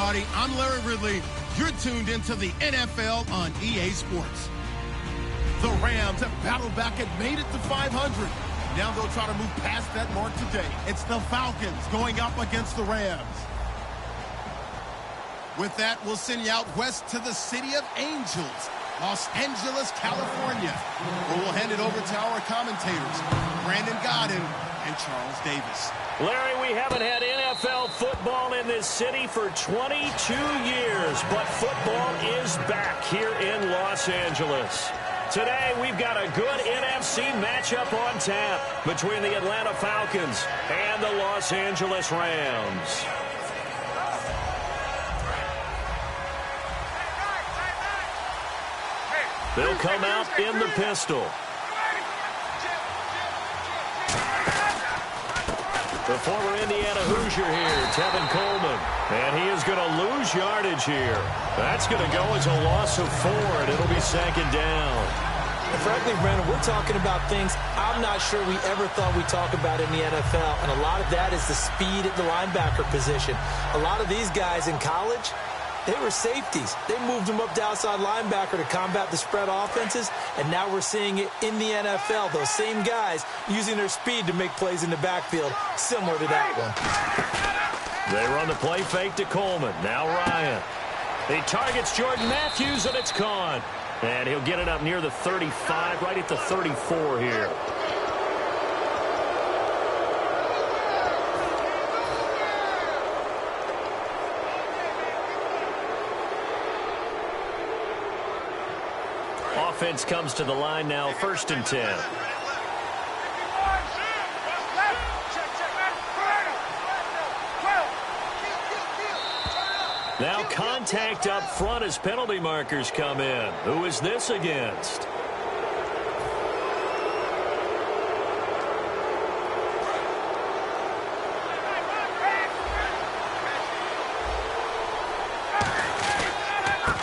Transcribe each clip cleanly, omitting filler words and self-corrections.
everybody. I'm Larry Ridley. You're tuned into the NFL on EA Sports. The Rams have battled back and made it to 500. Now they'll try to move past that mark today. It's the Falcons going up against the Rams. With that, we'll send you out west to the City of Angels, Los Angeles, California, where we'll hand it over to our commentators, Brandon Godden and Charles Davis. Larry, we haven't had NFL football in this city for 22 years, but football is back here in Los Angeles. Today, we've got a good NFC matchup on tap between the Atlanta Falcons and the Los Angeles Rams. They'll come out in the pistol. The former Indiana Hoosier here, Tevin Coleman. And he is going to lose yardage here. That's going to go as a loss of 4, and it'll be second down. And frankly, Brandon, we're talking about things I'm not sure we ever thought we'd talk about in the NFL. And a lot of that is the speed at the linebacker position. A lot of these guys in college, they were safeties. They moved them up to outside linebacker to combat the spread offenses, and now we're seeing it in the NFL. Those same guys using their speed to make plays in the backfield, similar to that one. They run the play fake to Coleman. Now Ryan. He targets Jordan Matthews, and it's caught. And he'll get it up near the 35, right at the 34 here. Offense comes to the line now, 1st and 10. Now contact up front as penalty markers come in. Who is this against?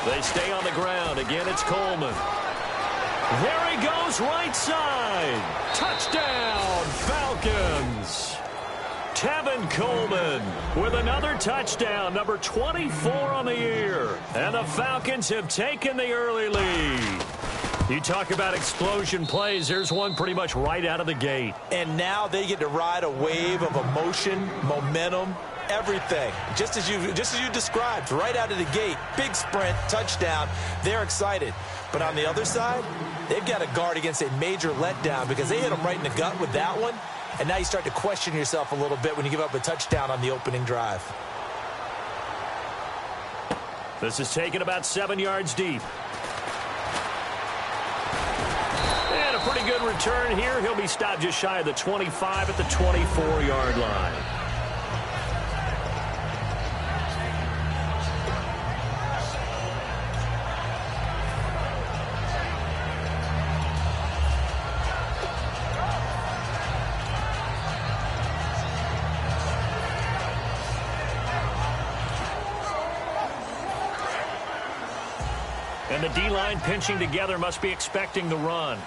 They stay on the ground. Again, it's Coleman. There he goes, right side. Touchdown, Falcons. Tevin Coleman with another touchdown, number 24 on the year. And the Falcons have taken the early lead. You talk about explosion plays. There's one pretty much right out of the gate. And now they get to ride a wave of emotion, momentum, everything. Just as you described, right out of the gate. Big sprint, touchdown. They're excited. But on the other side, they've got to guard against a major letdown because they hit them right in the gut with that one. And now you start to question yourself a little bit when you give up a touchdown on the opening drive. This is taken about 7 yards deep. And a pretty good return here. He'll be stopped just shy of the 25 at the 24-yard line. And the D-line pinching together must be expecting the run.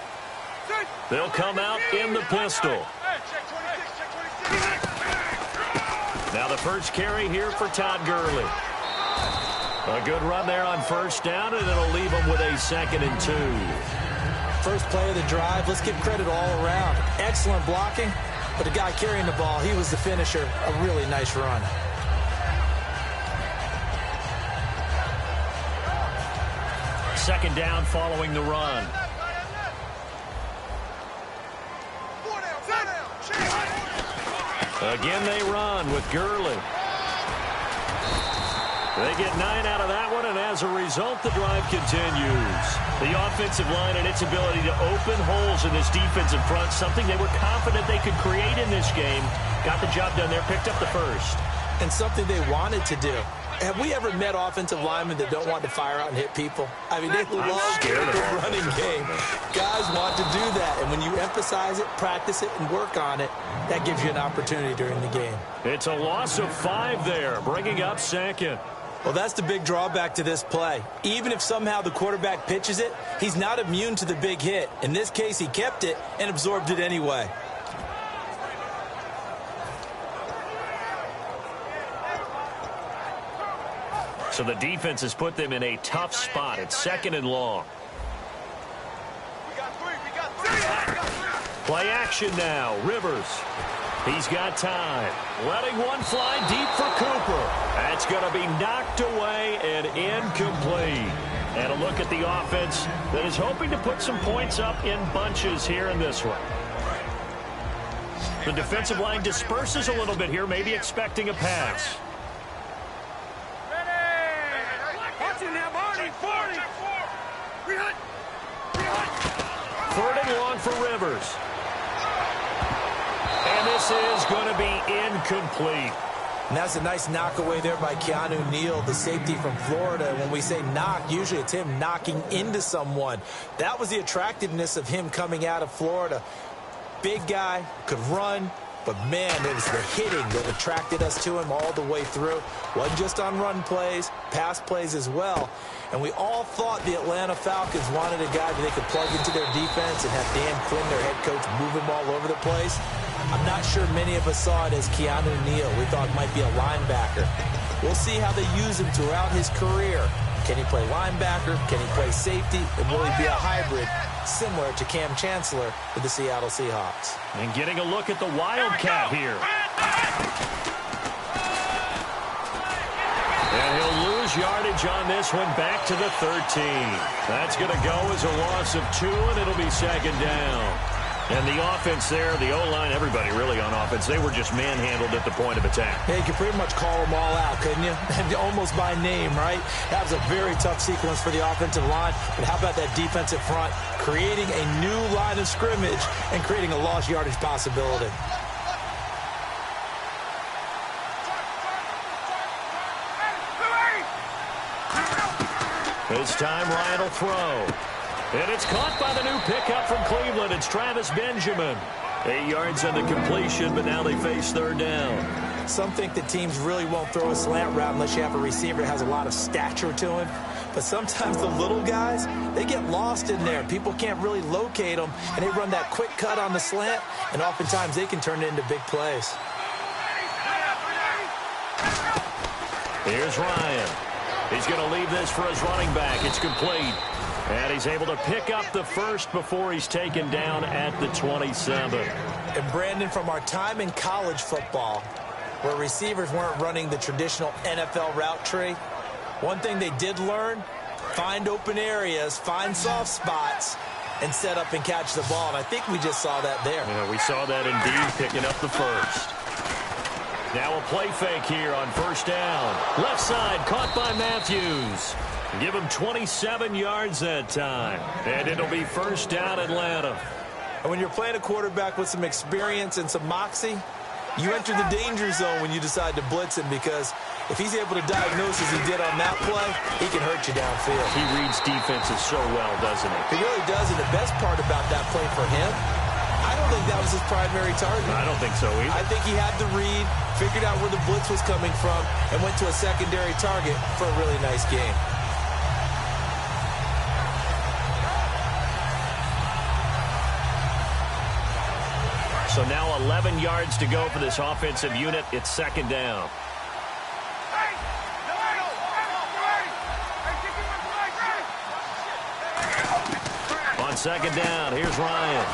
They'll come out in the pistol. Now the first carry here for Todd Gurley. A good run there on 1st down, and it'll leave him with a 2nd and 2. First play of the drive, let's give credit all around. Excellent blocking, but the guy carrying the ball, he was the finisher. A really nice run. Second down following the run. Again they run with Gurley. They get 9 out of that one, and as a result, the drive continues. The offensive line and its ability to open holes in this defensive front, something they were confident they could create in this game. Got the job done there, picked up the first. And something they wanted to do. Have we ever met offensive linemen that don't want to fire out and hit people? I mean, they love the running game. Guys want to do that, and when you emphasize it, practice it, and work on it, that gives you an opportunity during the game. It's a loss of 5 there, bringing up 2nd. Well, that's the big drawback to this play. Even if somehow the quarterback pitches it, he's not immune to the big hit. In this case, he kept it and absorbed it anyway. So the defense has put them in a tough spot. It's 2nd and long. Play action now. Rivers. He's got time. Letting one fly deep for Cooper. That's going to be knocked away and incomplete. And a look at the offense that is hoping to put some points up in bunches here in this one. The defensive line disperses a little bit here, maybe expecting a pass. Third and long for Rivers. And this is going to be incomplete. And that's a nice knock away there by Keanu Neal, the safety from Florida. When we say knock, usually it's him knocking into someone. That was the attractiveness of him coming out of Florida. Big guy, could run, but man, it was the hitting that attracted us to him all the way through. Wasn't just on run plays, pass plays as well. And we all thought the Atlanta Falcons wanted a guy that they could plug into their defense and have Dan Quinn, their head coach, move him all over the place. I'm not sure many of us saw it as Keanu Neal. We thought it might be a linebacker. We'll see how they use him throughout his career. Can he play linebacker? Can he play safety? And will he be a hybrid similar to Cam Chancellor with the Seattle Seahawks? And getting a look at the Wildcat here. And he'll lose yardage on this one back to the 13. That's going to go as a loss of 2, and it'll be 2nd down. And the offense there, the O-line, everybody really on offense, they were just manhandled at the point of attack. Yeah, you could pretty much call them all out, couldn't you? Almost by name, right? That was a very tough sequence for the offensive line. But how about that defensive front creating a new line of scrimmage and creating a lost yardage possibility? This time Ryan will throw. And it's caught by the new pickup from Cleveland. It's Travis Benjamin. 8 yards on the completion, but now they face 3rd down. Some think that teams really won't throw a slant route unless you have a receiver that has a lot of stature to him. But sometimes the little guys, they get lost in there. People can't really locate them, and they run that quick cut on the slant, and oftentimes they can turn it into big plays. Here's Ryan. He's going to leave this for his running back. It's complete. And he's able to pick up the first before he's taken down at the 27. And Brandon, from our time in college football, where receivers weren't running the traditional NFL route tree, one thing they did learn, find open areas, find soft spots, and set up and catch the ball. And I think we just saw that there. Yeah, we saw that indeed, picking up the first. Now a play fake here on 1st down. Left side, caught by Matthews. Give him 27 yards that time. And it'll be 1st down Atlanta. And when you're playing a quarterback with some experience and some moxie, you enter the danger zone when you decide to blitz him, because if he's able to diagnose as he did on that play, he can hurt you downfield. He reads defenses so well, doesn't he? He really does, and the best part about that play for him, I don't think that was his primary target. I don't think so either. I think he had the read, figured out where the blitz was coming from, and went to a secondary target for a really nice game. So now 11 yards to go for this offensive unit. It's 2nd down. On 2nd down, here's Ryan.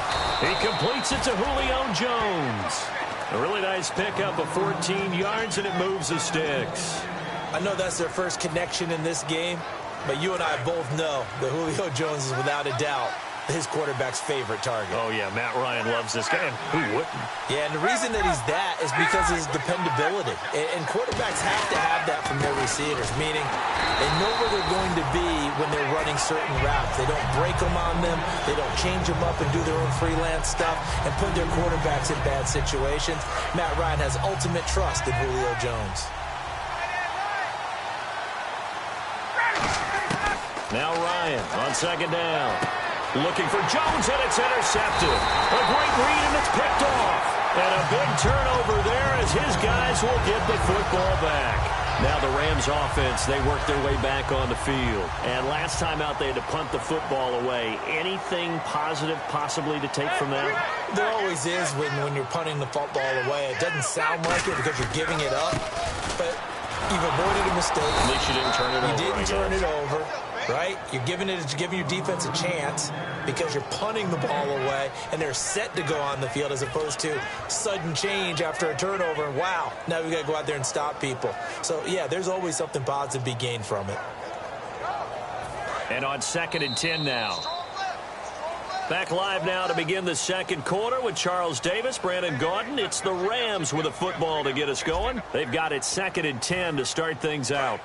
He completes it to Julio Jones. A really nice pickup of 14 yards, and it moves the sticks. I know that's their first connection in this game, but you and I both know that Julio Jones is without a doubt his quarterback's favorite target. Oh, yeah, Matt Ryan loves this guy, and who wouldn't? Yeah, and the reason that he's that is because of his dependability. And quarterbacks have to have that from their receivers, meaning they know where they're going to be when they're running certain routes. They don't break them on them. They don't change them up and do their own freelance stuff and put their quarterbacks in bad situations. Matt Ryan has ultimate trust in Julio Jones. Now Ryan on 2nd down. Looking for Jones, and it's intercepted. A great read, and it's picked off. And a big turnover there as his guys will get the football back. Now the Rams offense, they work their way back on the field. And last time out, they had to punt the football away. Anything positive possibly to take from that? There always is when you're punting the football away. It doesn't sound like it because you're giving it up. But You've avoided a mistake. At least you didn't turn it over. You didn't turn it over, right? You're giving your defense a chance because you're punting the ball away, and they're set to go on the field as opposed to sudden change after a turnover. And wow, now we got to go out there and stop people. So, yeah, there's always something positive to be gained from it. And on 2nd and 10 now. Back live now to begin the second quarter with Charles Davis, Brandon Gaudin. It's the Rams with a football to get us going. They've got it 2nd and 10 to start things out.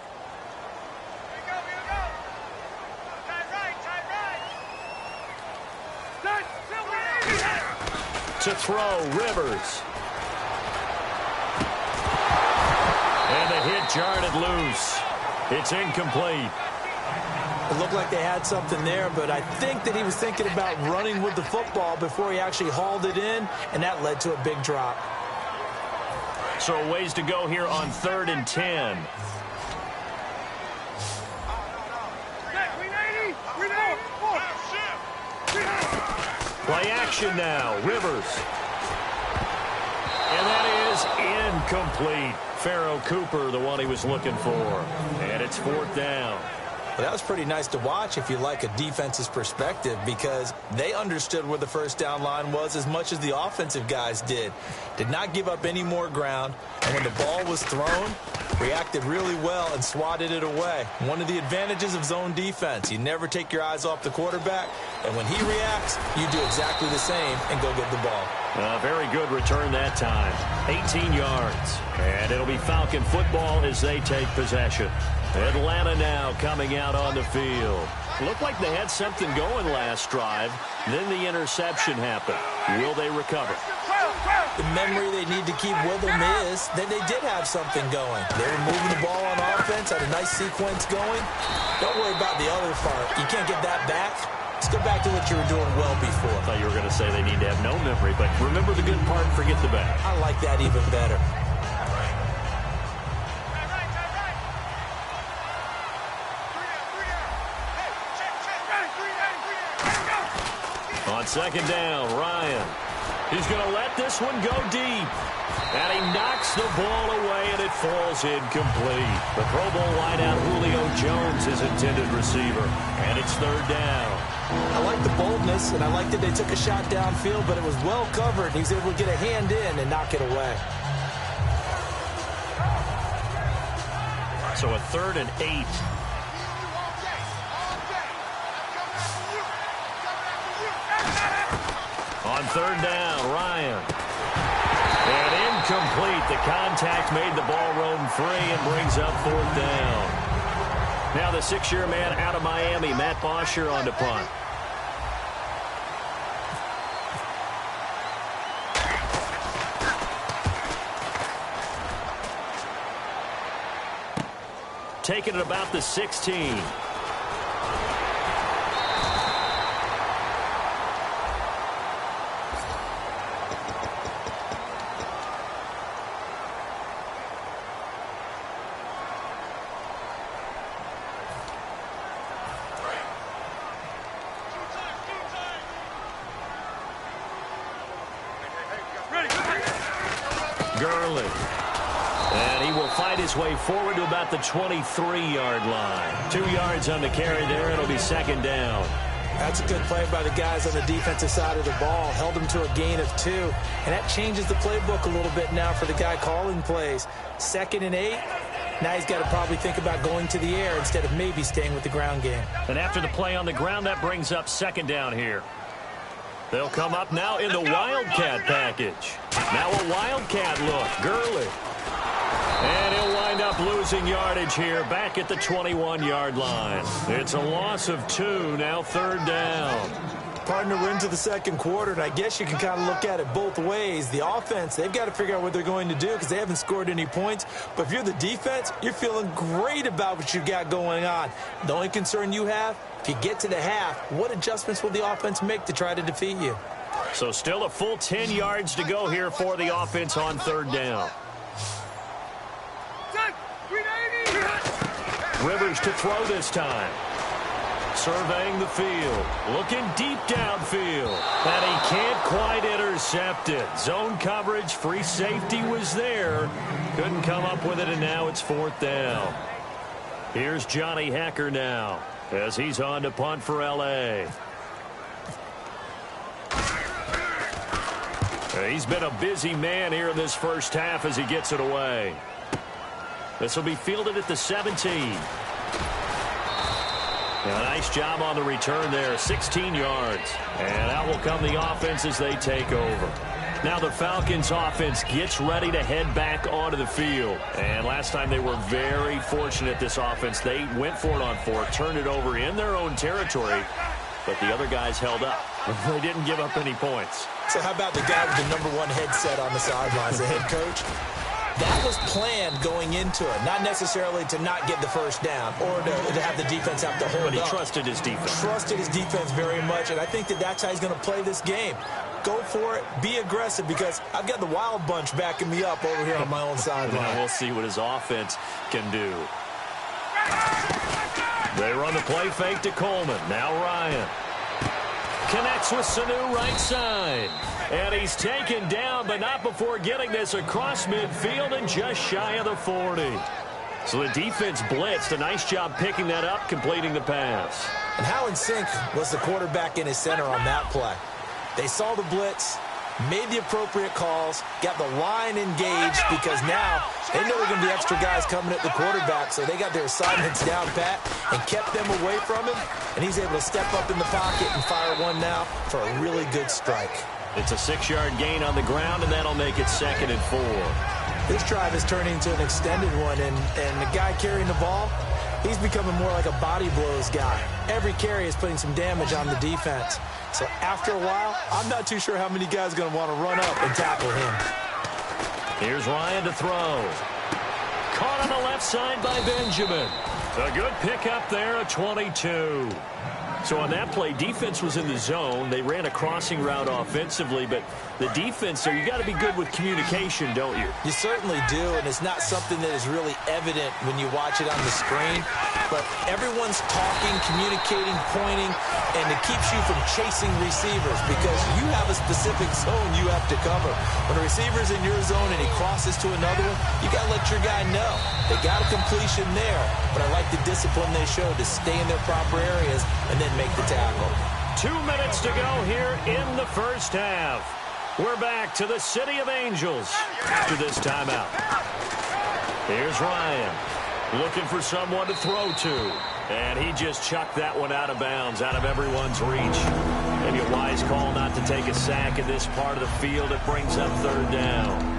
To throw, Rivers. And the hit jarred it loose. It's incomplete. It looked like they had something there, but I think that he was thinking about running with the football before he actually hauled it in, and that led to a big drop. So a ways to go here on 3rd and 10. Play action now. Rivers. And that is incomplete. Pharoh Cooper, the one he was looking for. And it's 4th down. Well, that was pretty nice to watch if you like a defense's perspective, because they understood where the first down line was as much as the offensive guys did. Did not give up any more ground, and when the ball was thrown, reacted really well and swatted it away. One of the advantages of zone defense, you never take your eyes off the quarterback, and when he reacts, you do exactly the same and go get the ball. Very good return that time. 18 yards. And it'll be Falcon football as they take possession. Atlanta now coming out on the field. Looked like they had something going last drive. Then the interception happened. Will they recover? The memory they need to keep with them is that they did have something going. They were moving the ball on offense, had a nice sequence going. Don't worry about the other part. You can't get that back. Let's go back to what you were doing well before. I thought you were going to say they need to have no memory, but remember the good part, forget the bad. I like that even better. On 2nd down, Ryan. He's going to let this one go deep. And he knocks the ball away, and it falls incomplete. The Pro Bowl wideout Julio Jones is intended receiver. And it's 3rd down. I like the boldness, and I like that they took a shot downfield, but it was well covered. He was able to get a hand in and knock it away. So a 3rd and 8. On 3rd down, Ryan. And incomplete. The contact made the ball roam free and brings up 4th down. Now the 6-year man out of Miami, Matt Bosher, on to punt. Taking it about the 16. Gurley. And he will fight his way forward to about the 23-yard line. 2 yards on the carry there. It'll be 2nd down. That's a good play by the guys on the defensive side of the ball. Held them to a gain of 2. And that changes the playbook a little bit now for the guy calling plays. 2nd and 8. Now he's got to probably think about going to the air instead of maybe staying with the ground game. And after the play on the ground, that brings up 2nd down here. They'll come up now in the Wildcat package. Now a Wildcat look. Gurley. And he'll wind up losing yardage here back at the 21-yard line. It's a loss of 2, now 3rd down. Partner, we're into the second quarter, and I guess you can kind of look at it both ways. The offense, they've got to figure out what they're going to do because they haven't scored any points. But if you're the defense, you're feeling great about what you've got going on. The only concern you have, if you get to the half, what adjustments will the offense make to try to defeat you? So still a full 10 yards to go here for the offense on 3rd down. Rivers to throw this time. Surveying the field. Looking deep downfield. And he can't quite intercept it. Zone coverage, free safety was there. Couldn't come up with it, and now it's 4th down. Here's Johnny Hekker now as he's on to punt for L.A. He's been a busy man here in this first half as he gets it away. This will be fielded at the 17. A nice job on the return there, 16 yards. And out will come the offense as they take over. Now the Falcons offense gets ready to head back onto the field. And last time they were very fortunate, this offense. They went for it on 4, turned it over in their own territory, but the other guys held up. They didn't give up any points. So how about the guy with the #1 headset on the sidelines, the head coach? That was planned going into it, not necessarily to not get the first down or to have the defense have to hold up. But he trusted his defense. Trusted his defense very much, and I think that's how he's going to play this game. Go for it, be aggressive, because I've got the Wild Bunch backing me up over here on my own sideline. We'll see what his offense can do. They run the play fake to Coleman. Now Ryan. Connects with Sanu right side. And he's taken down, but not before getting this across midfield and just shy of the 40. So the defense blitzed. A nice job picking that up, completing the pass. And how in sync was the quarterback in his center on that play? They saw the blitz, made the appropriate calls, got the line engaged, because now they know there are going to be extra guys coming at the quarterback, so they got their assignments down pat and kept them away from him, and he's able to step up in the pocket and fire one now for a really good strike. It's a 6-yard gain on the ground, and that'll make it 2nd and 4. This drive is turning into an extended one, and the guy carrying the ball, he's becoming more like a body blows guy. Every carry is putting some damage on the defense. So after a while, I'm not too sure how many guys are going to want to run up and tackle him. Here's Ryan to throw. Caught on the left side by Benjamin. A good pickup there, a 22. So on that play, defense was in the zone. They ran a crossing route offensively, but the defense there, you got to be good with communication, don't you? You certainly do, and it's not something that is really evident when you watch it on the screen. But everyone's talking, communicating, pointing, and it keeps you from chasing receivers because you have a specific zone you have to cover. When a receiver's in your zone and he crosses to another one, you got to let your guy know. They got a completion there, but I like the discipline they showed to stay in their proper areas and then make the tackle. 2 minutes to go here in the first half. We're back to the City of Angels after this timeout. Here's Ryan looking for someone to throw to. And he just chucked that one out of bounds, out of everyone's reach. Maybe a wise call not to take a sack in this part of the field. It brings up 3rd down.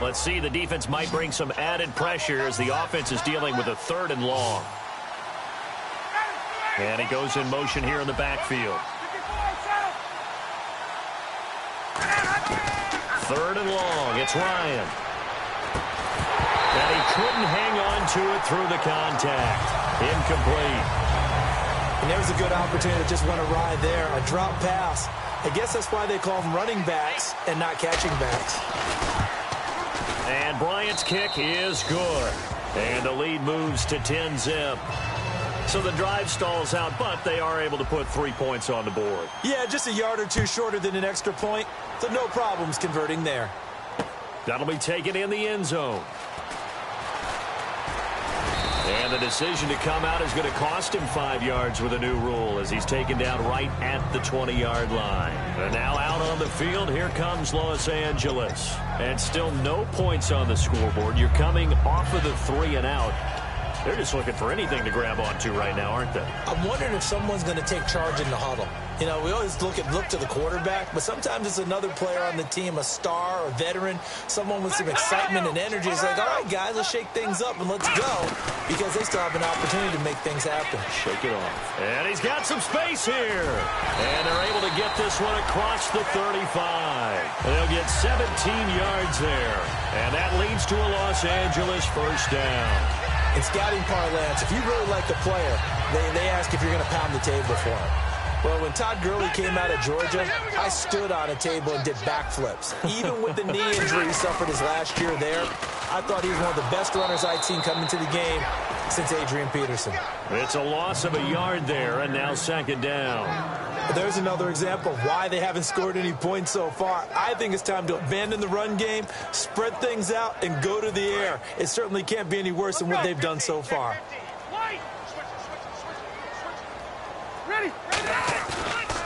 Let's see, the defense might bring some added pressure as the offense is dealing with a 3rd and long. And he goes in motion here in the backfield. 3rd and long, it's Ryan. And he couldn't hang on to it through the contact. Incomplete. And there's a good opportunity to just run a ride there, a drop pass. I guess that's why they call them running backs and not catching backs. And Bryant's kick is good. And the lead moves to 10-zip. So the drive stalls out, but they are able to put 3 points on the board. Yeah, just a yard or two shorter than an extra point. So no problems converting there. That'll be taken in the end zone. And the decision to come out is going to cost him 5 yards with a new rule as he's taken down right at the 20-yard line. And now out on the field, here comes Los Angeles. And still no points on the scoreboard. You're coming off of the 3 and out. They're just looking for anything to grab onto right now, aren't they? I'm wondering if someone's going to take charge in the huddle. You know, we always look to the quarterback, but sometimes it's another player on the team, a star or veteran, someone with some excitement and energy. It's like, all right, guys, let's shake things up and let's go, because they still have an opportunity to make things happen. Shake it off. And he's got some space here. And they're able to get this one across the 35. And they'll get 17 yards there. And that leads to a Los Angeles first down. In scouting parlance, if you really like the player, they ask if you're going to pound the table for him. Well, when Todd Gurley came out of Georgia, I stood on a table and did backflips. Even with the knee injury he suffered his last year there, I thought he was one of the best runners I'd seen come into the game since Adrian Peterson. It's a loss of a yard there, and now second down. There's another example of why they haven't scored any points so far. I think it's time to abandon the run game, spread things out, and go to the air. It certainly can't be any worse than what they've done so far.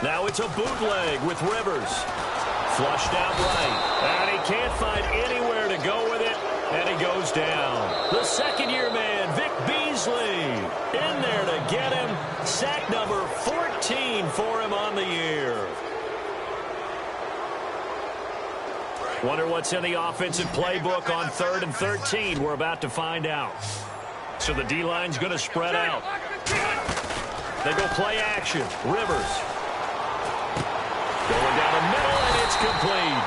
Now it's a bootleg with Rivers. Flushed out right. And he can't find anywhere to go with it. And he goes down. The second-year man, Vic Beasley, in there to get him. Sack number 14 for him on the year. Wonder what's in the offensive playbook on 3rd and 13. We're about to find out. So the D-line's going to spread out. They go play action. Rivers. Going down the middle, and it's complete.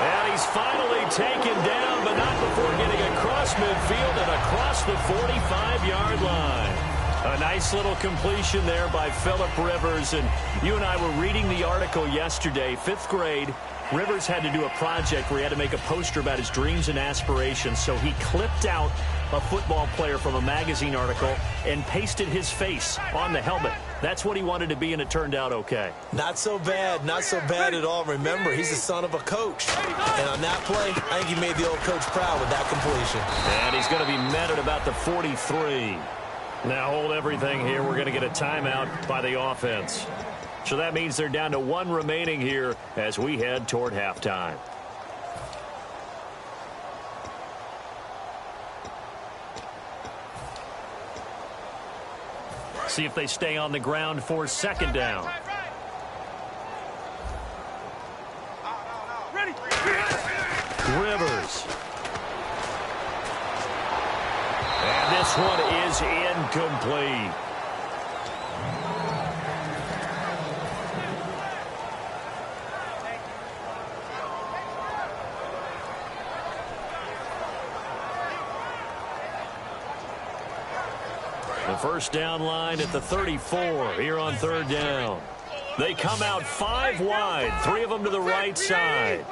And he's finally taken down, but not before getting across midfield and across the 45-yard line. A nice little completion there by Phillip Rivers. And you and I were reading the article yesterday, 5th grade. Rivers had to do a project where he had to make a poster about his dreams and aspirations. So he clipped out a football player from a magazine article and pasted his face on the helmet. That's what he wanted to be, and it turned out okay. Not so bad. Not so bad at all. Remember, he's the son of a coach. And on that play, I think he made the old coach proud with that completion. And he's going to be met at about the 43. Now hold everything here. We're going to get a timeout by the offense. So that means they're down to 1 remaining here as we head toward halftime. See if they stay on the ground for second down. Rivers. And this one is incomplete. The first down line at the 34 here on 3rd down. They come out 5 wide, 3 of them to the right side.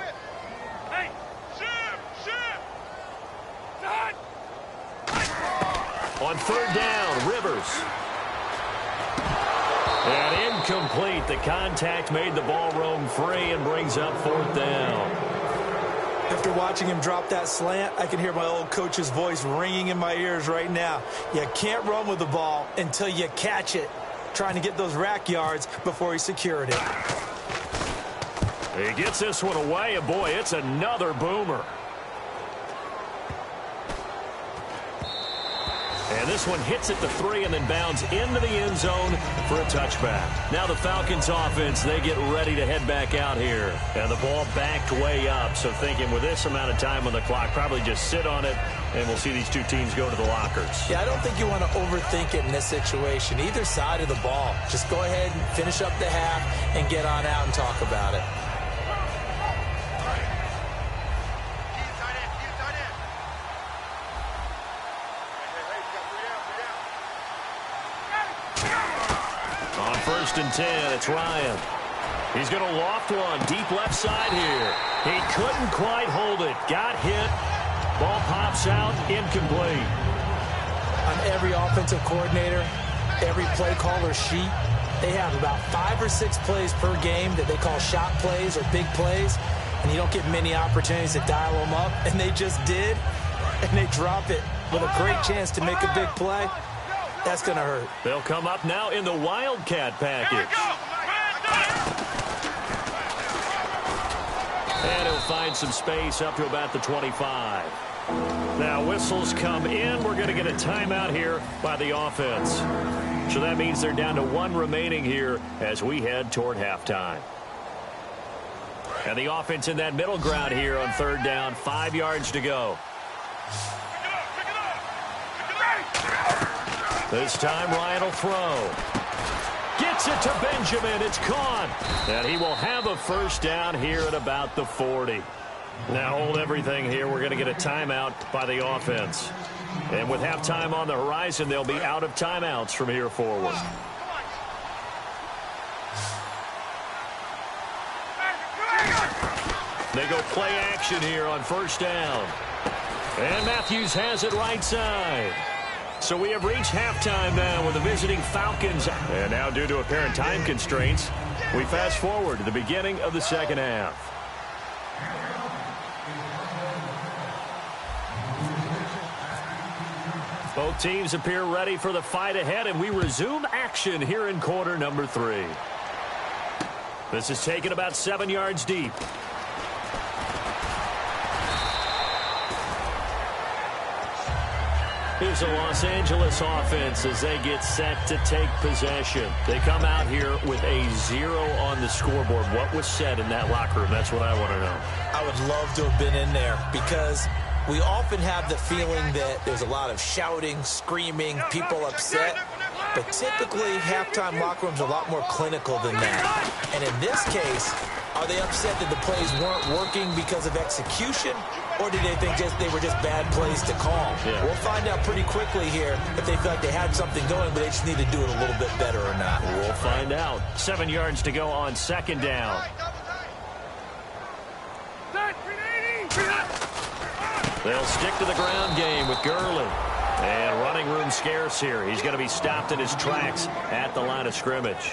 On 3rd down, Rivers. And incomplete. The contact made the ball roam free and brings up 4th down. After watching him drop that slant, I can hear my old coach's voice ringing in my ears right now. You can't run with the ball until you catch it. Trying to get those rack yards before he secured it. He gets this one away, and boy, it's another boomer. And this one hits at the 3 and then bounds into the end zone for a touchback. Now the Falcons offense, they get ready to head back out here. And the ball backed way up. So thinking with this amount of time on the clock, probably just sit on it, and we'll see these two teams go to the lockers. Yeah, I don't think you want to overthink it in this situation. Either side of the ball. Just go ahead and finish up the half and get on out and talk about it. On 1st and 10, it's Ryan. He's going to loft one deep left side here. He couldn't quite hold it. Got hit. Ball pops out, incomplete. On every offensive coordinator, every play caller sheet, they have about 5 or 6 plays per game that they call shot plays or big plays, and you don't get many opportunities to dial them up, and they just did, and they drop it with a great chance to make a big play. That's going to hurt. They'll come up now in the Wildcat package. And he'll find some space up to about the 25. Now whistles come in. We're going to get a timeout here by the offense. So that means they're down to 1 remaining here as we head toward halftime. And the offense in that middle ground here on 3rd down. 5 yards to go. This time Ryan will throw. Gets it to Benjamin. It's caught. And he will have a first down here at about the 40. Now hold everything here. We're going to get a timeout by the offense. And with halftime on the horizon, they'll be out of timeouts from here forward. They go play action here on first down. And Matthews has it right side. So we have reached halftime now with the visiting Falcons. And now due to apparent time constraints, we fast forward to the beginning of the second half. Both teams appear ready for the fight ahead, and we resume action here in quarter number 3. This is taken about 7 yards deep. Here's the Los Angeles offense as they get set to take possession. They come out here with a 0 on the scoreboard. What was said in that locker room? That's what I want to know. I would love to have been in there because we often have the feeling that there's a lot of shouting, screaming, people upset. But typically, halftime locker rooms are a lot more clinical than that. And in this case, are they upset that the plays weren't working because of execution? Or did they think they were just bad plays to call? Yeah. We'll find out pretty quickly here if they feel like they had something going, but they just need to do it a little bit better or not. We'll find out. 7 yards to go on second down. They'll stick to the ground game with Gurley. And running room scarce here. He's going to be stopped in his tracks at the line of scrimmage.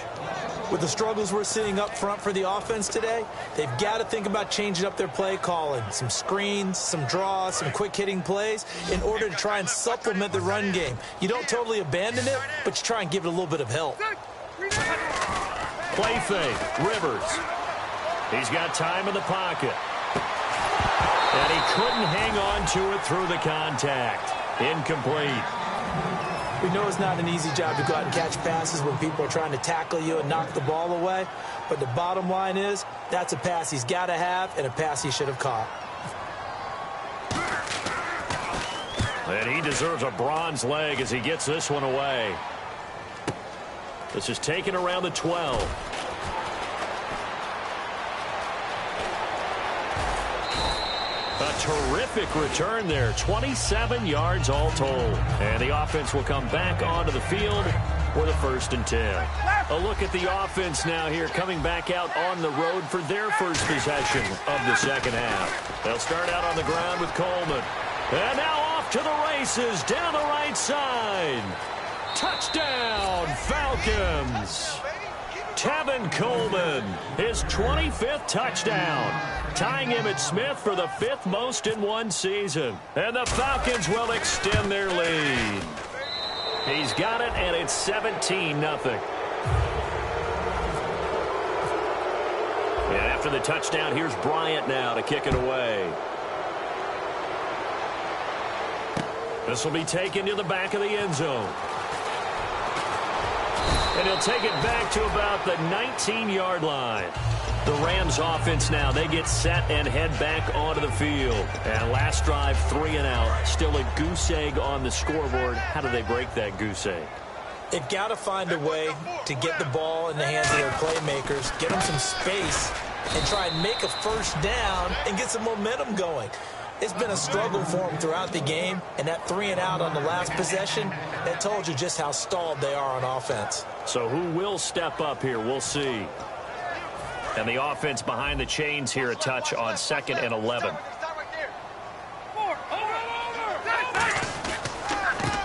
With the struggles we're seeing up front for the offense today, they've got to think about changing up their play calling. Some screens, some draws, some quick-hitting plays in order to try and supplement the run game. You don't totally abandon it, but you try and give it a little bit of help. Play fake. Rivers. He's got time in the pocket. And he couldn't hang on to it through the contact. Incomplete. We know it's not an easy job to go out and catch passes when people are trying to tackle you and knock the ball away. But the bottom line is, that's a pass he's got to have and a pass he should have caught. And he deserves a bronze leg as he gets this one away. This is taken around the 12. A terrific return there. 27 yards all told. And the offense will come back onto the field for the 1st and 10. A look at the offense now here coming back out on the road for their first possession of the second half. They'll start out on the ground with Coleman. And now off to the races down the right side. Touchdown, Falcons. Tevin Coleman, his 25th touchdown, tying Emmitt Smith for the 5th most in one season. And the Falcons will extend their lead. He's got it, and it's 17-0. And after the touchdown, here's Bryant now to kick it away. This will be taken to the back of the end zone. And he'll take it back to about the 19-yard line. The Rams offense now, they get set and head back onto the field. And last drive, 3 and out. Still a goose egg on the scoreboard. How do they break that goose egg? They've got to find a way to get the ball in the hands of their playmakers, get them some space, and try and make a first down and get some momentum going. It's been a struggle for them throughout the game, and that 3 and out on the last possession, that told you just how stalled they are on offense. So who will step up here? We'll see. And the offense behind the chains here, a touch on 2nd and 11.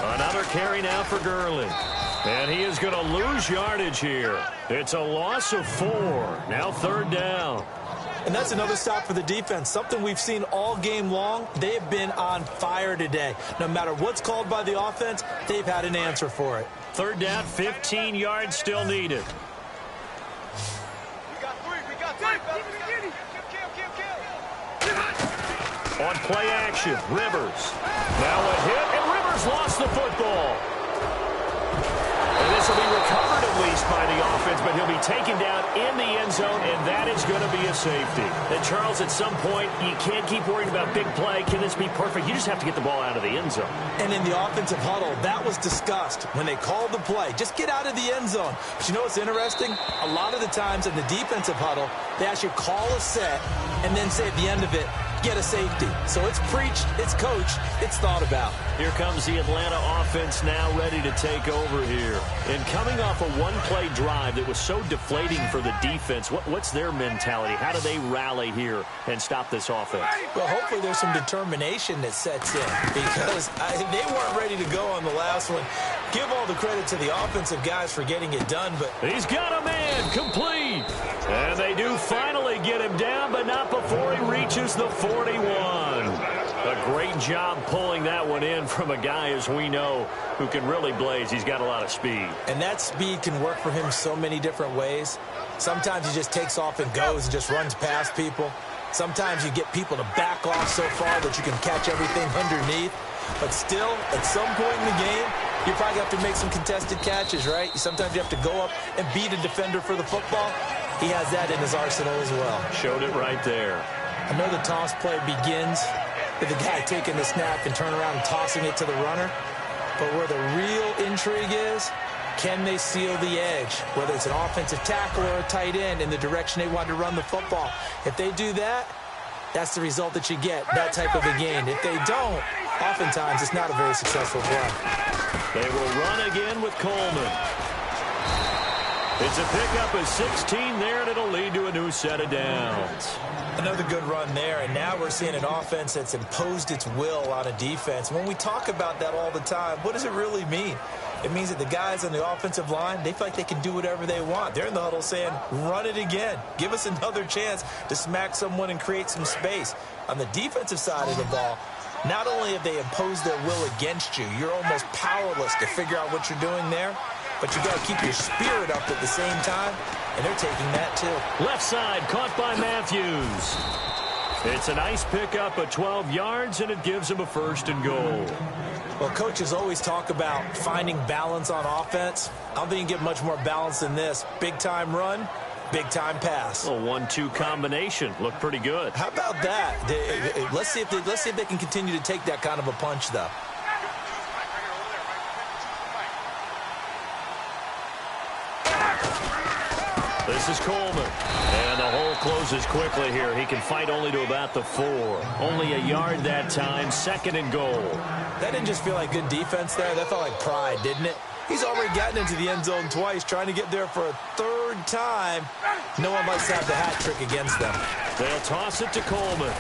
Another carry now for Gurley. And he is going to lose yardage here. It's a loss of 4. Now 3rd down. And that's another stop for the defense. Something we've seen all game long. They have been on fire today. No matter what's called by the offense, they've had an answer for it. 3rd down, 15 yards still needed. On play action, Rivers. Now a hit, and Rivers lost the football. And this will be recovered at least by the offense, but he'll be taken down in the end zone, and that is going to be a safety. And Charles, at some point, you can't keep worrying about big play. Can this be perfect? You just have to get the ball out of the end zone. And in the offensive huddle, that was discussed when they called the play. Just get out of the end zone. But you know what's interesting? A lot of the times in the defensive huddle, they actually call a set and then say at the end of it, get a safety. So it's preached, it's coached, it's thought about. Here comes the Atlanta offense now ready to take over here. And coming off a one-play drive that was so deflating for the defense, what's their mentality? How do they rally here and stop this offense? Well, hopefully there's some determination that sets in because they weren't ready to go on the last one. Give all the credit to the offensive guys for getting it done, but he's got a man complete. And they do finally get him down, but not before he reaches the 41. A great job pulling that one in from a guy, as we know, who can really blaze. He's got a lot of speed. And that speed can work for him so many different ways. Sometimes he just takes off and goes and just runs past people. Sometimes you get people to back off so far that you can catch everything underneath. But still, at some point in the game, you probably have to make some contested catches, right? Sometimes you have to go up and beat a defender for the football. He has that in his arsenal as well. Showed it right there. I know the toss play begins with the guy taking the snap and turning around and tossing it to the runner. But where the real intrigue is, can they seal the edge? Whether it's an offensive tackle or a tight end in the direction they want to run the football. If they do that, that's the result that you get, that type of a gain. If they don't, oftentimes it's not a very successful play. They will run again with Coleman. It's a pickup of 16 there, and it'll lead to a new set of downs. Another good run there, and now we're seeing an offense that's imposed its will on a defense. When we talk about that all the time, what does it really mean? It means that the guys on the offensive line, they feel like they can do whatever they want. They're in the huddle saying, run it again. Give us another chance to smack someone and create some space. On the defensive side of the ball, not only have they imposed their will against you, you're almost powerless to figure out what you're doing there, but you got to keep your spirit up at the same time, and they're taking that too. Left side caught by Matthews. It's a nice pickup of 12 yards, and it gives him a 1st and goal. Well, coaches always talk about finding balance on offense. I don't think you can get much more balance than this. Big-time run, big-time pass. A 1-2 combination. Looked pretty good. How about that? Let's see if they can continue to take that kind of a punch, though. This is Coleman. And the hole closes quickly here. He can fight only to about the 4. Only a yard that time. 2nd and goal. That didn't just feel like good defense there. That felt like pride, didn't it? He's already gotten into the end zone twice, trying to get there for a 3rd time. No one likes to have the hat trick against them. They'll toss it to Coleman.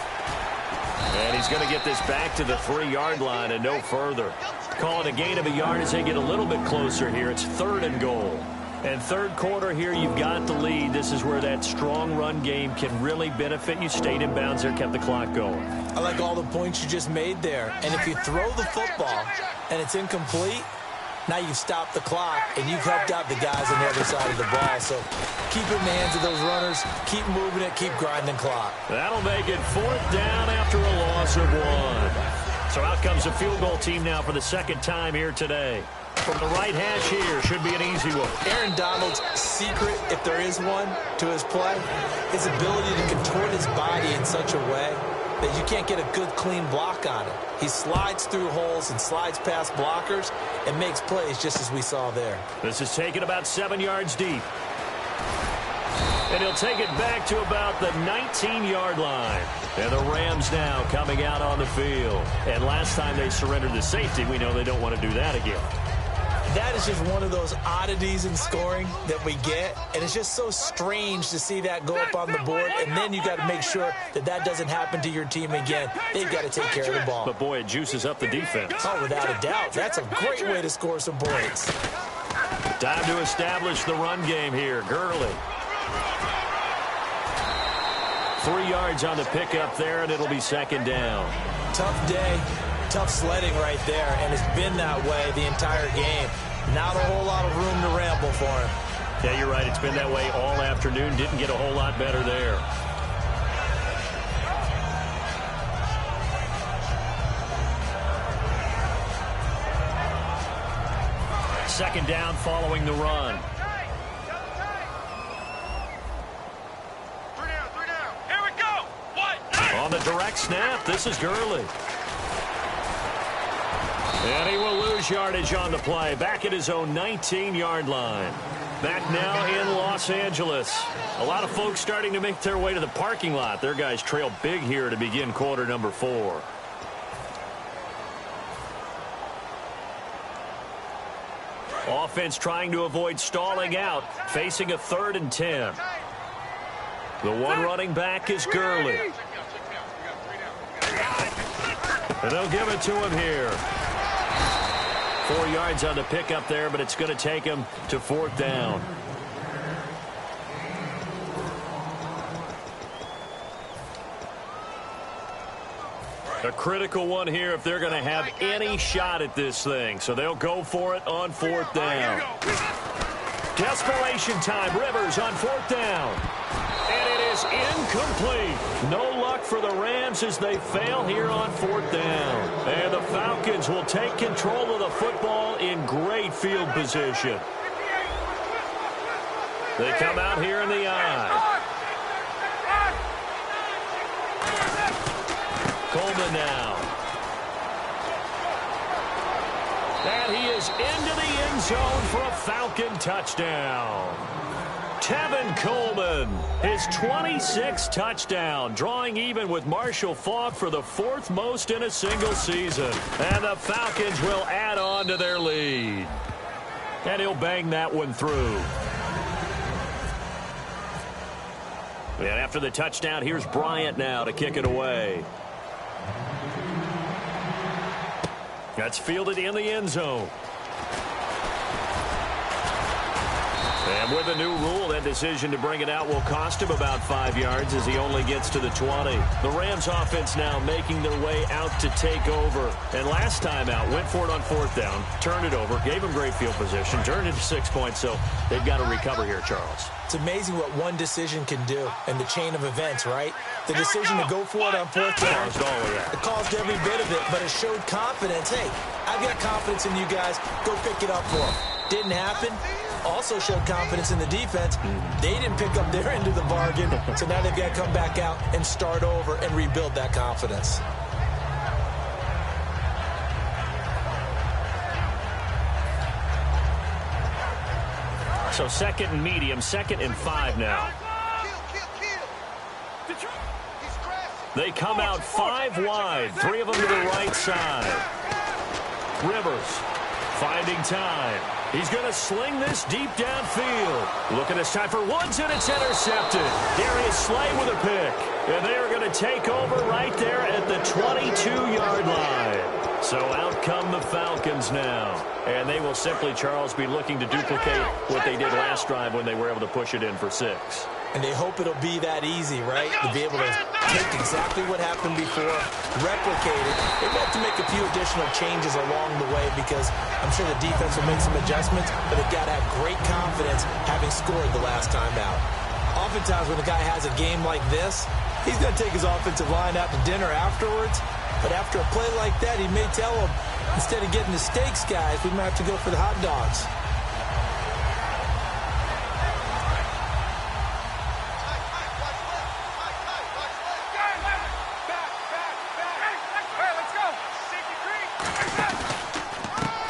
And he's going to get this back to the 3-yard line and no further. Call it a gain of a yard as they get a little bit closer here. It's 3rd and goal. And 3rd quarter here, you've got the lead. This is where that strong run game can really benefit you. Stayed in bounds there, kept the clock going. I like all the points you just made there. And if you throw the football and it's incomplete, now you've stopped the clock and you've helped out the guys on the other side of the ball. So keep it in the hands of those runners. Keep moving it. Keep grinding clock. That'll make it 4th down after a loss of 1. So out comes the field goal team now for the 2nd time here today. From the right hash here, should be an easy one. Aaron Donald's secret, if there is one, to his play, his ability to contort his body in such a way that you can't get a good, clean block on it. He slides through holes and slides past blockers and makes plays just as we saw there. This is taken about 7 yards deep. And he'll take it back to about the 19-yard line. And the Rams now coming out on the field. And last time they surrendered the safety, we know they don't want to do that again. That is just one of those oddities in scoring that we get, and it's just so strange to see that go up on the board, and then you got to make sure that that doesn't happen to your team again. They've got to take care of the ball. But, boy, it juices up the defense. Oh, without a doubt. That's a great way to score some points. Time to establish the run game here. Gurley. 3 yards on the pickup there, and it'll be 2nd down. Tough day. Tough sledding right there, and it's been that way the entire game. Not a whole lot of room to ramble for him. Yeah, you're right. It's been that way all afternoon. Didn't get a whole lot better there. Second down following the run. 3 down. Here we go. What? On the direct snap, this is Gurley. And he will lose yardage on the play. Back at his own 19-yard line. Back now in Los Angeles. A lot of folks starting to make their way to the parking lot. Their guys trail big here to begin quarter number 4. Offense trying to avoid stalling out, facing a 3rd and 10. The one running back is Gurley. And they'll give it to him here. 4 yards on the pickup there, but it's going to take him to 4th down. A critical one here if they're going to have any shot at this thing. So they'll go for it on 4th down. Desperation time. Rivers on 4th down. And it is incomplete. No luck for the Rams as they fail here on 4th down. And the Falcons will take control of the football in great field position. They come out here in the eye. Coleman now. And he is into the end zone for a Falcon touchdown. Tevin Coleman, his 26th touchdown, drawing even with Marshall Faulk for the 4th most in a single season. And the Falcons will add on to their lead. And he'll bang that one through. And after the touchdown, here's Bryant now to kick it away. That's fielded in the end zone. And with a new rule, that decision to bring it out will cost him about 5 yards as he only gets to the 20. The Rams offense now making their way out to take over. And last time out, went for it on 4th down, turned it over, gave him great field position, turned it to 6 points, so they've got to recover here, Charles. It's amazing what one decision can do in the chain of events, right? The decision to go for it on 4th down, it caused every bit of it, but it showed confidence. Hey, I've got confidence in you guys. Go pick it up for them. Didn't happen. Also showed confidence in the defense. They didn't pick up their end of the bargain, so now they've got to come back out and start over and rebuild that confidence. So 2nd and medium, 2nd and 5 now. They come out 5 wide, 3 of them to the right side. Rivers finding time. He's going to sling this deep downfield. Looking this time for Woods, and it's intercepted. Darius Slay with a pick. And they are going to take over right there at the 22-yard line. So out come the Falcons now. And they will simply, Charles, be looking to duplicate what they did last drive when they were able to push it in for 6. And they hope it'll be that easy, right? To be able to take exactly what happened before, replicate it. They've got to make a few additional changes along the way because I'm sure the defense will make some adjustments, but they've got to have great confidence having scored the last time out. Oftentimes when a guy has a game like this, he's going to take his offensive line out to dinner afterwards. But after a play like that, he may tell them, instead of getting the steaks, guys, we might have to go for the hot dogs.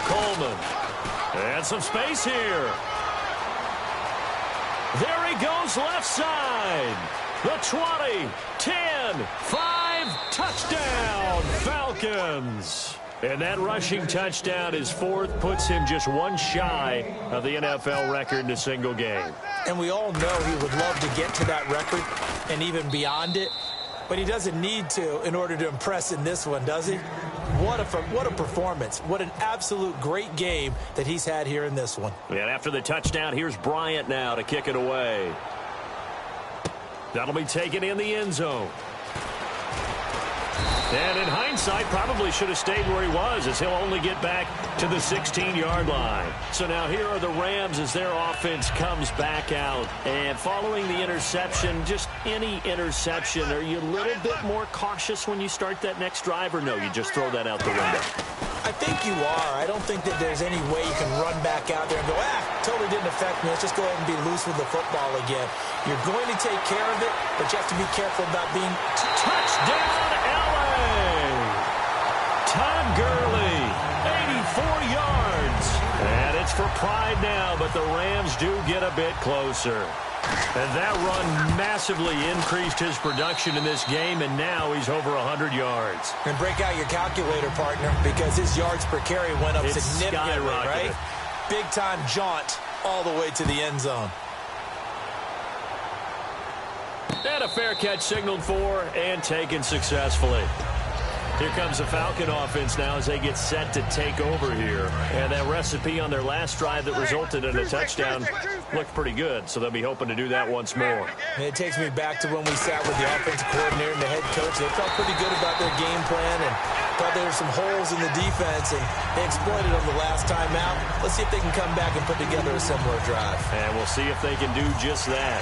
Coleman. And some space here. There he goes left side. The 20, 10, 5, touchdown, Falcons. And that rushing touchdown is 4th, puts him just one shy of the NFL record in a single game. And we all know he would love to get to that record and even beyond it, but he doesn't need to in order to impress in this one, does he? What a performance. What an absolute great game that he's had here in this one. And after the touchdown, here's Bryant now to kick it away. That'll be taken in the end zone. And in hindsight, probably should have stayed where he was as he'll only get back to the 16-yard line. So now here are the Rams as their offense comes back out. And following the interception, just any interception, are you a little bit more cautious when you start that next drive, or no, you just throw that out the window? I think you are. I don't think that there's any way you can run back out there and go, totally didn't affect me. Let's just go ahead and be loose with the football again. You're going to take care of it, but you have to be careful about being... Touchdown, Todd Gurley, 84 yards. And it's chance for pride now, but the Rams do get a bit closer. And that run massively increased his production in this game, and now he's over 100 yards. And break out your calculator, partner, because his yards per carry went up significantly, right? Big-time jaunt all the way to the end zone. And a fair catch signaled for and taken successfully. Here comes the Falcon offense now as they get set to take over here. And that recipe on their last drive that resulted in a touchdown looked pretty good, so they'll be hoping to do that once more. And it takes me back to when we sat with the offensive coordinator and the head coach. They felt pretty good about their game plan and thought there were some holes in the defense, and they exploited them the last time out. Let's see if they can come back and put together a similar drive. And we'll see if they can do just that.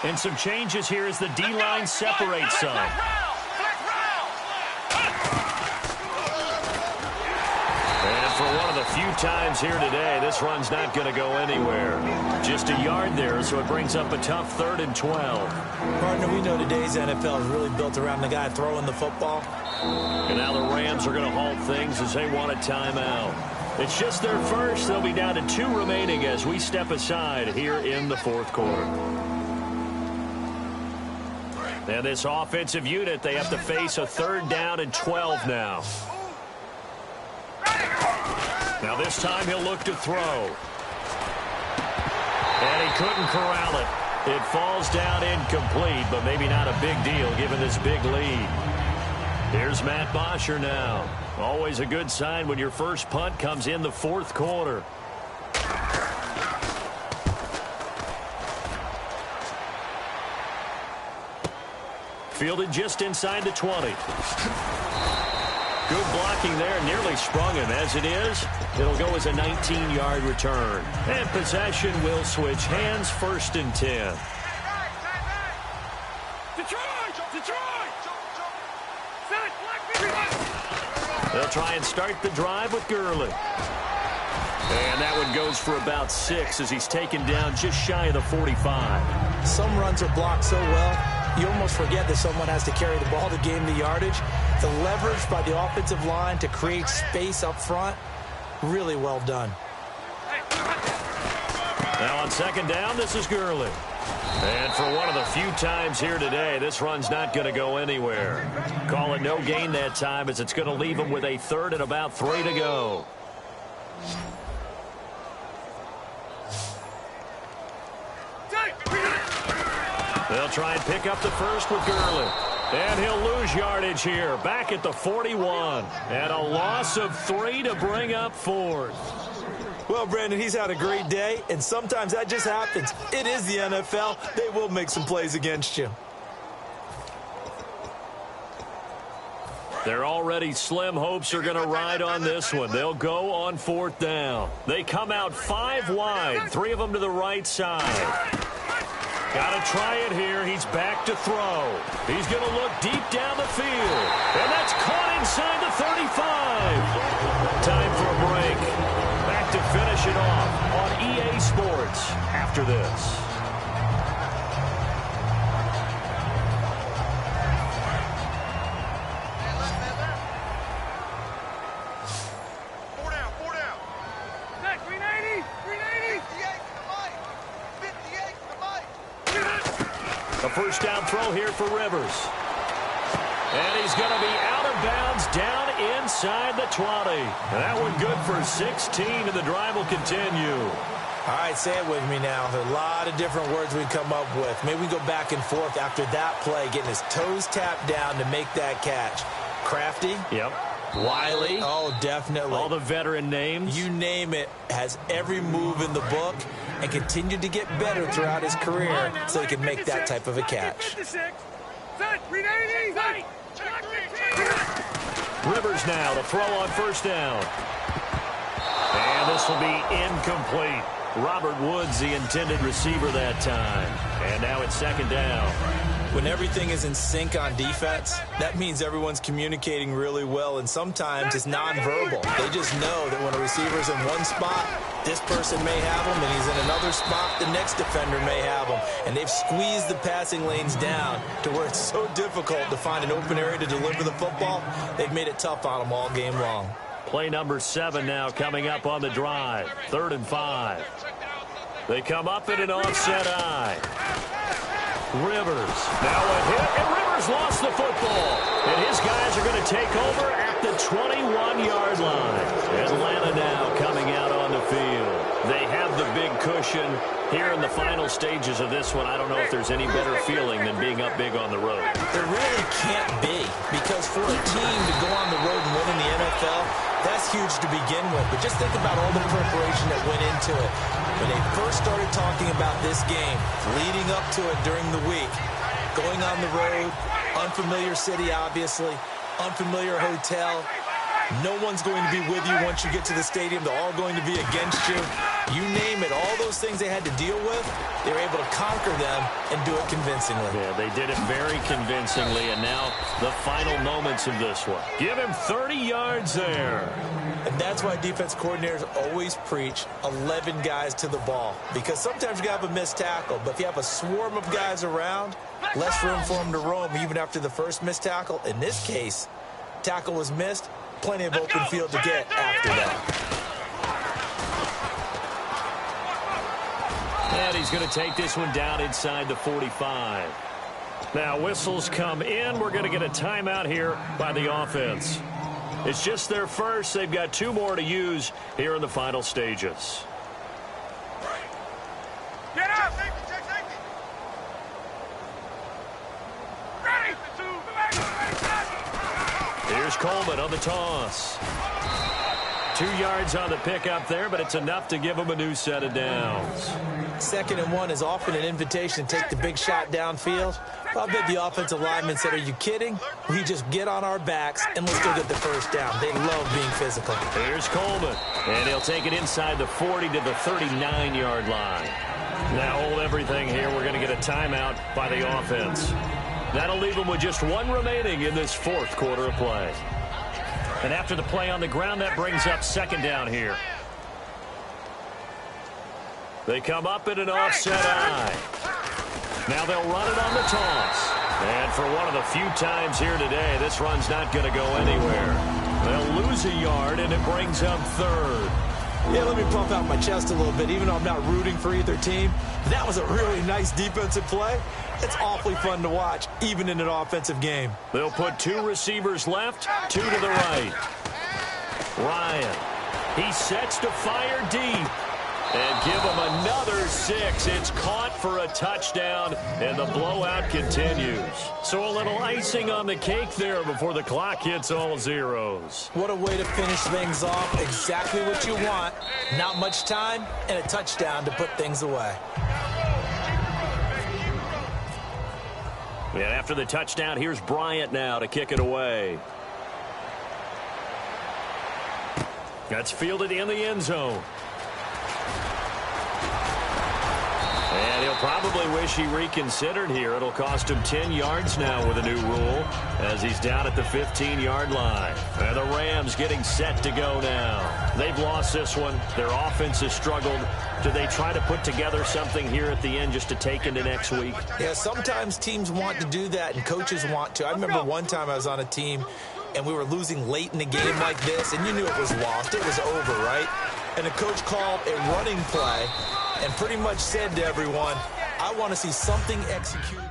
And some changes here as the D-line separates some. And for one of the few times here today, this run's not going to go anywhere. Just a yard there, so it brings up a tough 3rd and 12. Partner, we know today's NFL is really built around the guy throwing the football. And now the Rams are going to halt things as they want a timeout. It's just their first. They'll be down to 2 remaining as we step aside here in the 4th quarter. And this offensive unit, they have to face a 3rd down and 12 now. Now this time he'll look to throw. And he couldn't corral it. It falls down incomplete, but maybe not a big deal given this big lead. Here's Matt Bosher now. Always a good sign when your first punt comes in the 4th quarter. Fielded just inside the 20. Good blocking there, nearly sprung him. As it is, it'll go as a 19-yard return. And possession will switch hands, 1st and 10. They'll try and start the drive with Gurley. And that one goes for about 6 as he's taken down just shy of the 45. Some runs are blocked so well, you almost forget that someone has to carry the ball to gain the yardage. The leverage by the offensive line to create space up front, really well done. Now on 2nd down, this is Gurley. And for one of the few times here today, this run's not going to go anywhere. Call it no gain that time as it's going to leave him with a 3rd and about 3 to go. They'll try and pick up the first with Gurley. And he'll lose yardage here. Back at the 41. And a loss of 3 to bring up 4th. Well, Brandon, he's had a great day, and sometimes that just happens. It is the NFL. They will make some plays against you. Their already slim hopes are going to ride on this one. They'll go on 4th down. They come out 5 wide, 3 of them to the right side. Got to try it here. He's back to throw. He's going to look deep down the field. And that's caught inside the 35. Time for a break. Back to finish it off on EA Sports after this. A 1st down throw here for Rivers. And he's going to be out of bounds down inside the 20. And that one good for 16, and the drive will continue. All right, say it with me now. There are a lot of different words we come up with. Maybe we go back and forth after that play, getting his toes tapped down to make that catch. Crafty. Yep. Wiley. Oh, definitely. All the veteran names. You name it. Has every move in the book and continued to get better throughout his career so he can make that type of a catch. Rivers now to throw on 1st down. And this will be incomplete. Robert Woods, the intended receiver that time. And now it's 2nd down. When everything is in sync on defense, that means everyone's communicating really well, and sometimes it's nonverbal. They just know that when a receiver's in one spot, this person may have him, and he's in another spot, the next defender may have him. And they've squeezed the passing lanes down to where it's so difficult to find an open area to deliver the football. They've made it tough on them all game long. Play number 7 now coming up on the drive. 3rd and 5. They come up in an offset eye. Rivers. Now a hit, and Rivers lost the football. And his guys are going to take over at the 21-yard line. Atlanta now coming out on the field. They have the big cushion here in the final stages of this one. I don't know if there's any better feeling than being up big on the road. There really can't be, because for a team to go on the road and win in the NFL, that's huge to begin with. But just think about all the preparation that went into it. When they first started talking about this game, leading up to it during the week, going on the road, unfamiliar city, obviously, unfamiliar hotel. No one's going to be with you once you get to the stadium. They're all going to be against you. You name it, all those things they had to deal with, they were able to conquer them and do it convincingly. Yeah, they did it very convincingly, and now the final moments of this one. Give him 30 yards there. And that's why defense coordinators always preach 11 guys to the ball, because sometimes you have a missed tackle, but if you have a swarm of guys around, less room for them to roam even after the first missed tackle. In this case, tackle was missed, plenty of open field to get after that. And he's going to take this one down inside the 45. Now whistles come in. We're going to get a timeout here by the offense. It's just their first. They've got 2 more to use here in the final stages. Get out! Safety. Ready! Here's Coleman on the toss. 2 yards on the pickup there, but it's enough to give him a new set of downs. 2nd and 1 is often an invitation to take the big shot downfield. I bet the offensive lineman said, are you kidding? We just get on our backs and let's go get the first down. They love being physical. Here's Coleman, and he'll take it inside the 40 to the 39-yard line. Now hold everything here. We're going to get a timeout by the offense. That'll leave them with just 1 remaining in this 4th quarter of play. And after the play on the ground, that brings up 2nd down here. They come up in an offset eye. Now they'll run it on the toss. And for one of the few times here today, this run's not going to go anywhere. They'll lose a yard, and it brings up 3rd. Yeah, let me puff out my chest a little bit. Even though I'm not rooting for either team, that was a really nice defensive play. It's awfully fun to watch, even in an offensive game. They'll put 2 receivers left, 2 to the right. Ryan, he sets to fire deep. And give him another 6. It's caught for a touchdown, and the blowout continues. So a little icing on the cake there before the clock hits all zeros. What a way to finish things off. Exactly what you want. Not much time and a touchdown to put things away. And after the touchdown, here's Bryant now to kick it away. That's fielded in the end zone. And he'll probably wish he reconsidered here. It'll cost him 10 yards now with a new rule as he's down at the 15-yard line. And the Rams getting set to go now. They've lost this one. Their offense has struggled. Do they try to put together something here at the end just to take into next week? Yeah, sometimes teams want to do that and coaches want to. I remember one time I was on a team and we were losing late in a game like this, and you knew it was lost. It was over, right? And the coach called a running play and pretty much said to everyone, I want to see something executed.